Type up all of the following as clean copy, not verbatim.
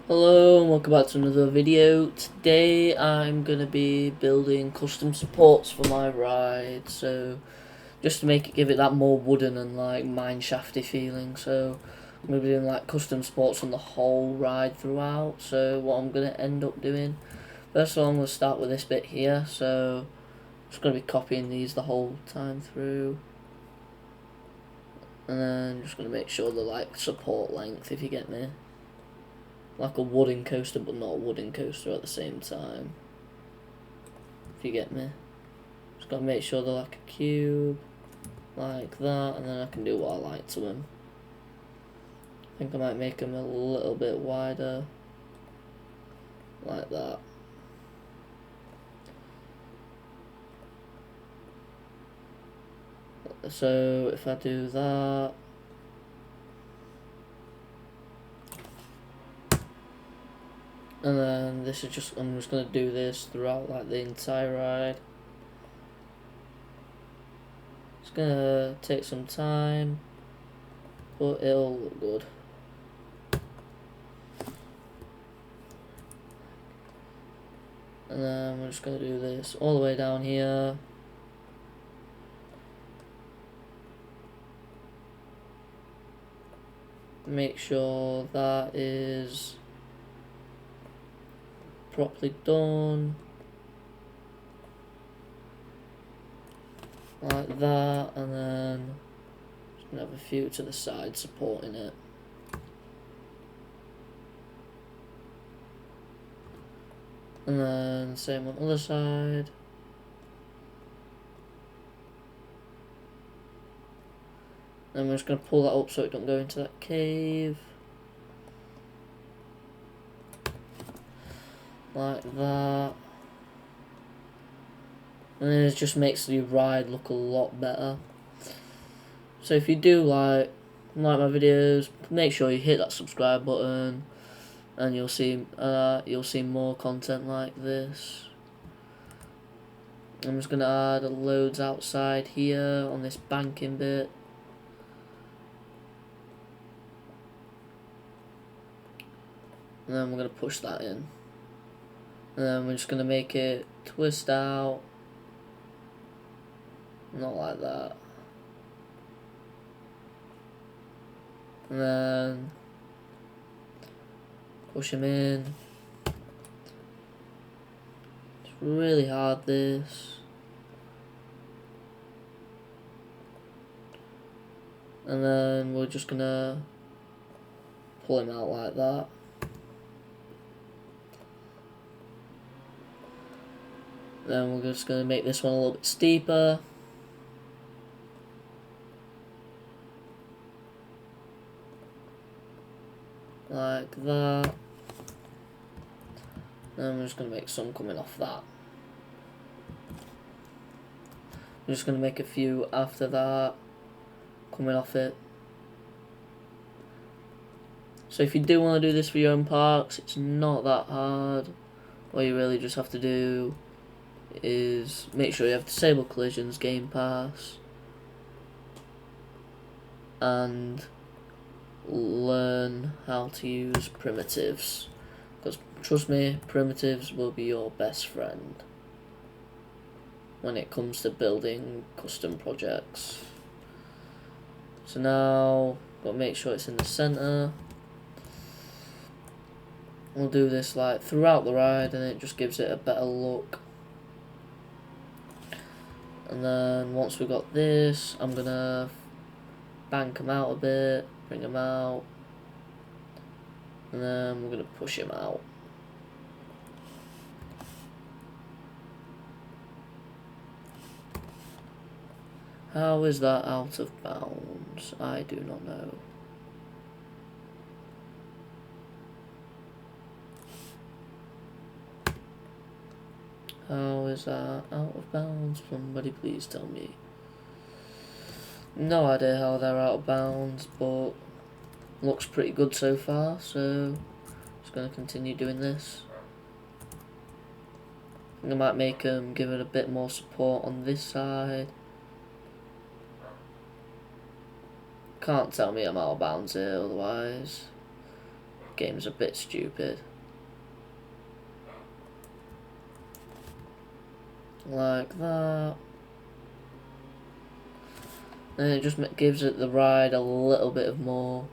Hello and welcome back to another video. Today I'm going to be building custom supports for my ride, so just to give it that more wooden and like mineshafty feeling. So I'm going to be doing like custom supports on the whole ride throughout. So what I'm going to end up doing, first of all I'm going to start with this bit here, so I'm just going to be copying these the whole time through. And then just going to make sure they're like support length, if you get me. Like a wooden coaster, but not a wooden coaster at the same time. If you get me. Just gotta make sure they're like a cube, like that, and then I can do what I like to them. I think I might make them a little bit wider, like that. So if I do that, and then this is just, I'm just gonna do this throughout like the entire ride. It's gonna take some time, but it'll look good. And then we're just gonna do this all the way down here. Make sure that is properly done, like that, and then just gonna have a few to the side supporting it. And then same on the other side. Then we're just gonna pull that up so it don't go into that cave. Like that. And then it just makes the ride look a lot better. So if you do like my videos, make sure you hit that subscribe button, and you'll see more content like this. I'm just gonna add loads outside here on this banking bit. And then we're gonna push that in. And then we're just gonna make it twist out. Not like that. And then push him in. It's really hard, this. And then we're just gonna pull him out like that. Then we're just gonna make this one a little bit steeper. Like that. And we're just going to make some coming off that. I'm just going to make a few after that, coming off it. So if you do want to do this for your own parks, it's not that hard. All you really just have to do is make sure you have Disable Collisions Game Pass, and learn how to use primitives, because trust me, primitives will be your best friend when it comes to building custom projects. So now got to make sure it's in the center. We'll do this like throughout the ride, and it just gives it a better look. And then once we've got this, I'm gonna bank him out a bit, bring him out, and then we're gonna push him out. How is that out of bounds? I do not know. How is that out of bounds? Somebody please tell me. No idea how they're out of bounds, but looks pretty good so far, so just going to continue doing this. I think I might make them give it a bit more support on this side. Can't tell me I'm out of bounds here otherwise. Game's a bit stupid. Like that. And it just gives it the ride a little bit of more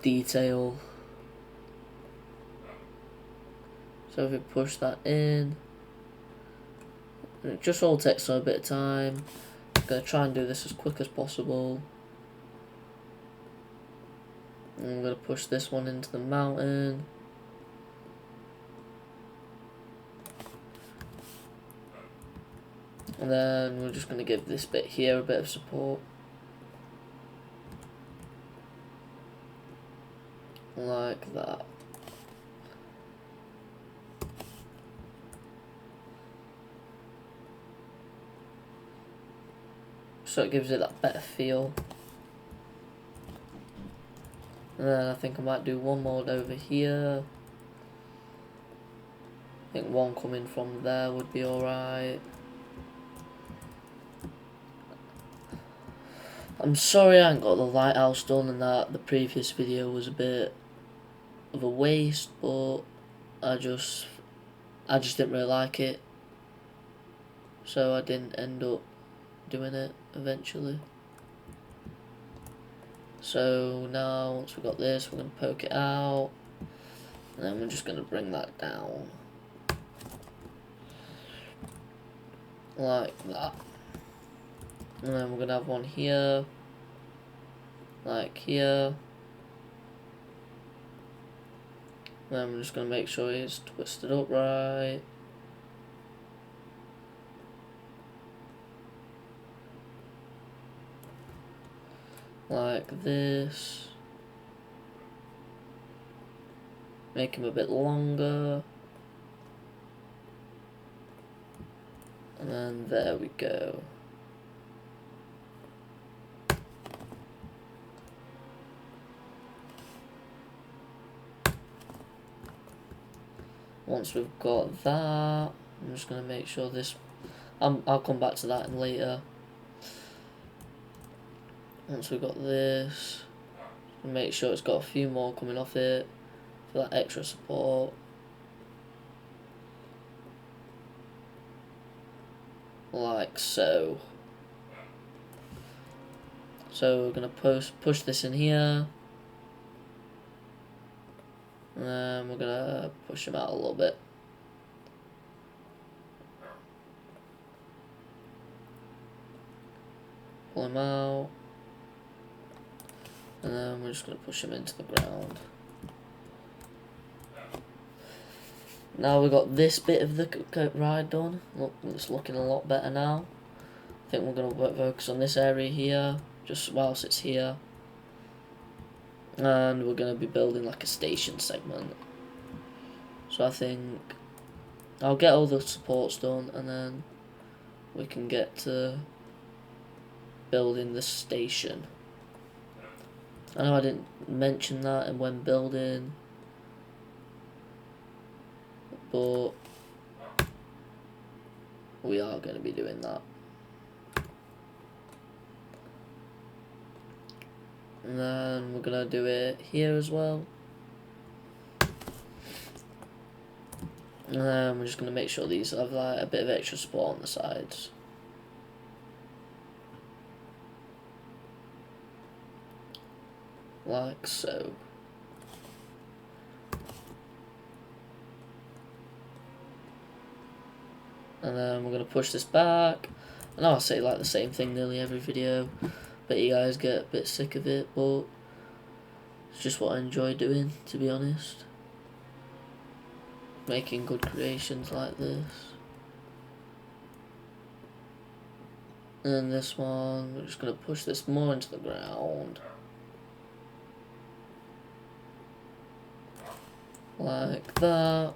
detail. So if we push that in, it just all takes a bit of time. I'm going to try and do this as quick as possible. And I'm going to push this one into the mountain. And then we're just going to give this bit here a bit of support. Like that. So it gives it that better feel. And then I think I might do one more over here. I think one coming from there would be alright. I'm sorry I haven't got the lighthouse done and that the previous video was a bit of a waste, but I just didn't really like it. So I didn't end up doing it eventually. So now once we've got this, we're going to poke it out, and then we're just going to bring that down like that. And then we're going to have one here, like here. And then we're just going to make sure it's twisted up right. Like this. Make him a bit longer. And then there we go. Once we've got that, I'm just going to make sure this... I'll come back to that later. Once we've got this, make sure it's got a few more coming off it for that extra support. Like so. So we're going to push this in here. And then we're going to push him out a little bit. Pull him out. And then we're just going to push him into the ground. Now we've got this bit of the ride done. Look, it's looking a lot better now. I think we're going to focus on this area here, just whilst it's here. And we're going to be building like a station segment. So I think I'll get all the supports done and then we can get to building the station. I know I didn't mention that and when building, but we are going to be doing that. And then we're going to do it here as well. And then we're just going to make sure these have like a bit of extra support on the sides. Like so. And then we're going to push this back. I know I say like the same thing nearly every video, but you guys get a bit sick of it, but it's just what I enjoy doing, to be honest. Making good creations like this. And then this one, we're just going to push this more into the ground. Like that.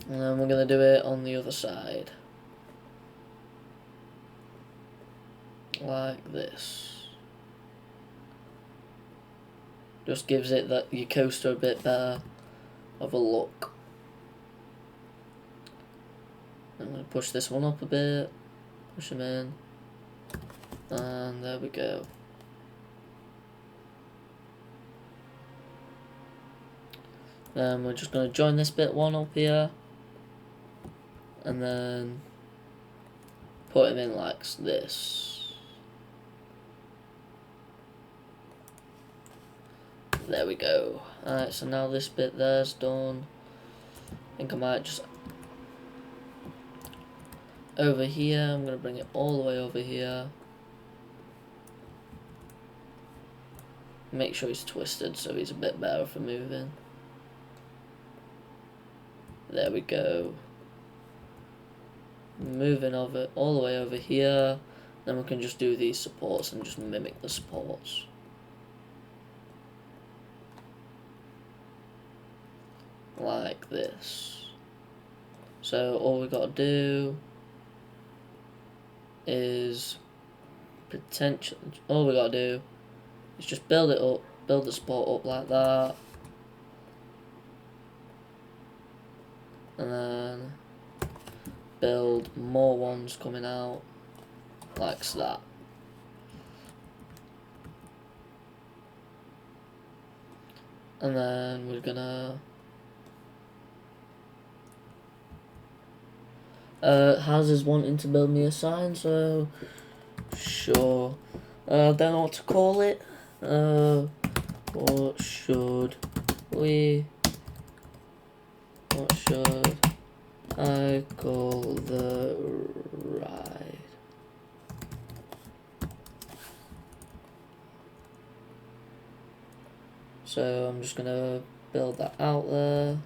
And then we're going to do it on the other side. Like this. Just gives it that your coaster a bit better of a look. I'm going to push this one up a bit. Push him in. And there we go. Then we're just going to join this bit one up here, and then put him in like this. There we go. Alright, so now this bit there's done. I think I might just over here, I'm going to bring it all the way over here. Make sure he's twisted so he's a bit better for moving. There we go. Moving over all the way over here. Then we can just do these supports and just mimic the supports. Like this. So all we got to do is all we got to do is just build it up, build the support up like that. And then build more ones coming out like that. And then we're gonna Houses wanting to build me a sign, so sure. Don't know what to call it. What should I call the ride? So I'm just gonna build that out there.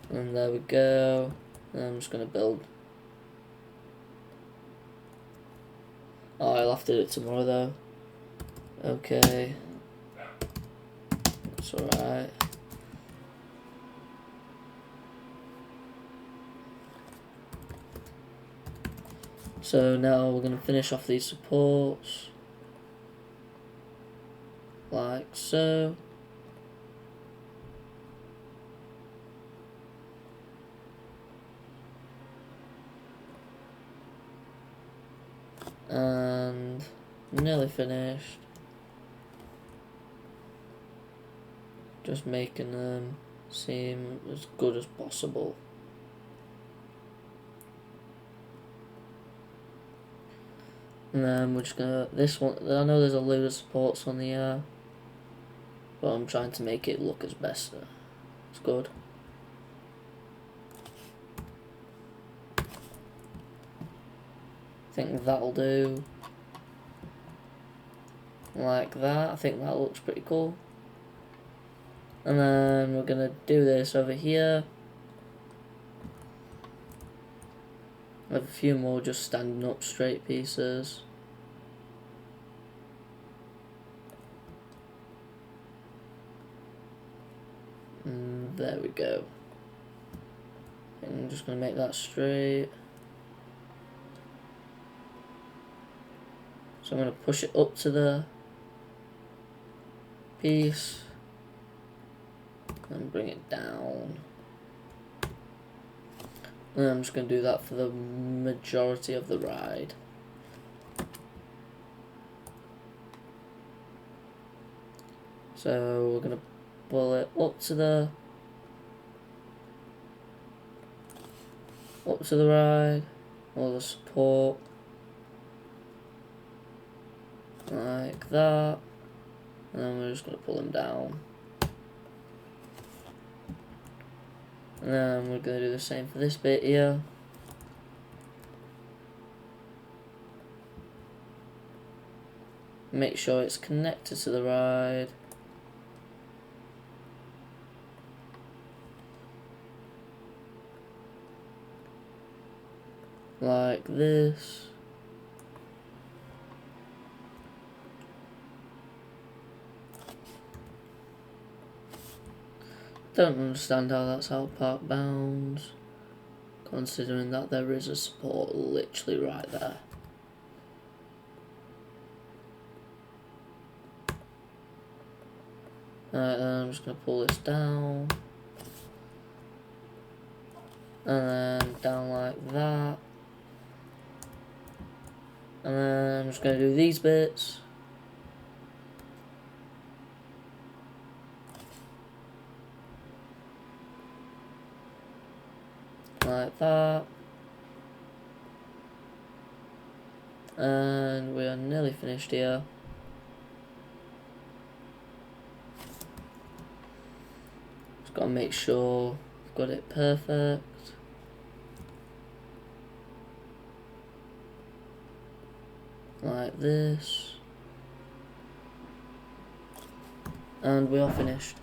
And there we go. And I'm just gonna build. Oh, I'll have to do it tomorrow though. Okay. That's alright. So now we're gonna finish off these supports. Like so. And nearly finished. Just making them seem as good as possible. And then we're just gonna, this one, I know there's a load of supports on the but I'm trying to make it look as best as good. I think that'll do. Like that, I think that looks pretty cool. And then we're gonna do this over here. I have a few more just standing up straight pieces. And there we go. And I'm just gonna make that straight. So I'm going to push it up to the piece and bring it down. And I'm just going to do that for the majority of the ride. So we're going to pull it up to the ride, all the support. Like that, and then we're just going to pull them down, and then we're going to do the same for this bit here. Make sure it's connected to the ride. Like this. Don't understand how that's out park bounds, considering that there is a support literally right there. Alright, then I'm just going to pull this down, and then down like that, and then I'm just going to do these bits. like that. And we are nearly finished here. Just got to make sure I've got it perfect. Like this. And we are finished.